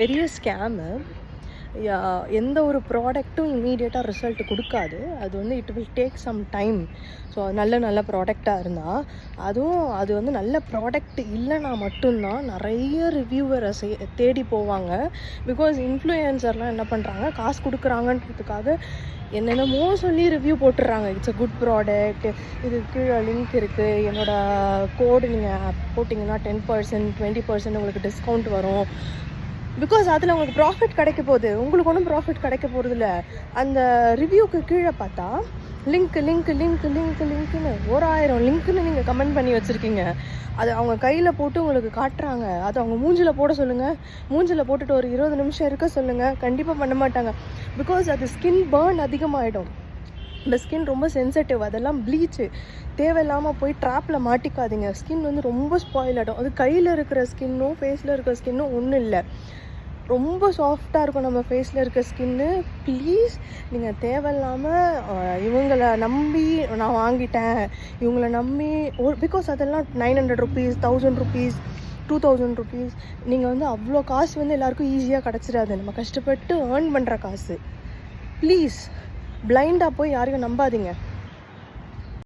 பெரிய ஸ்கேமு. எந்த ஒரு ப்ராடக்ட்டும் இம்மீடியட்டாக ரிசல்ட் கொடுக்காது. அது வந்து it will take some time. So நல்ல ப்ராடக்டாக இருந்தால், அதுவும் அது வந்து நல்ல ப்ராடக்ட் இல்லைனா மட்டும்தான் நிறைய ரிவ்யூவரை தேடி போவாங்க. பிகாஸ் இன்ஃப்ளூயன்சர்லாம் என்ன பண்ணுறாங்க, காசு கொடுக்குறாங்கன்றதுக்காக என்னென்னமோ சொல்லி ரிவ்யூ போட்டுடுறாங்க. இட்ஸ் அ குட் ப்ராடக்ட், இது கீழே லிங்க் இருக்குது, என்னோடய கோடு நீங்கள் போட்டிங்கன்னா 10% 20% உங்களுக்கு டிஸ்கவுண்ட் வரும். பிகாஸ் அதில் உங்களுக்கு ப்ராஃபிட் கிடைக்க போகுது, உங்களுக்கு ஒன்றும் ப்ராஃபிட் கிடைக்க போகிறதில்ல. அந்த ரிவ்யூக்கு கீழே பார்த்தா லிங்க்குன்னு 1000 லிங்க்குன்னு நீங்கள் கமெண்ட் பண்ணி வச்சுருக்கீங்க. அது அவங்க கையில் போட்டு உங்களுக்கு காட்டுறாங்க. அது அவங்க மூஞ்சில் போட சொல்லுங்கள், மூஞ்சில் போட்டுட்டு ஒரு 20 நிமிஷம் இருக்க சொல்லுங்கள், கண்டிப்பாக பண்ண மாட்டாங்க. பிகாஸ் அது ஸ்கின் பர்ன் அதிகமாகிடும். இந்த ஸ்கின் ரொம்ப சென்சிட்டிவ், அதெல்லாம் ப்ளீச்சு தேவையில்லாமல் போய் ட்ராப்பில் மாட்டிக்காதீங்க. ஸ்கின் வந்து ரொம்ப ஸ்பாயில் ஆகிடும். அது கையில் இருக்கிற ஸ்கின்னும் ஃபேஸில் இருக்கிற ஸ்கின்னும் ஒன்றும் இல்லை, ரொம்ப சாஃப்டாக இருக்கும் நம்ம ஃபேஸில் இருக்க ஸ்கின்னு. ப்ளீஸ் நீங்கள் தேவையில்லாமல் இவங்களை நம்பி நான் வாங்கிட்டேன், இவங்களை நம்பி பிகாஸ் அதெல்லாம் 900 rupees 1000 rupees 2000 rupees. நீங்கள் வந்து அவ்வளோ காசு வந்து எல்லாேருக்கும் ஈஸியாக கிடச்சிடாது. நம்ம கஷ்டப்பட்டு ஏர்ன் பண்ணுற காசு. ப்ளீஸ் பிளைண்டாக போய் யாரையும் நம்பாதீங்க.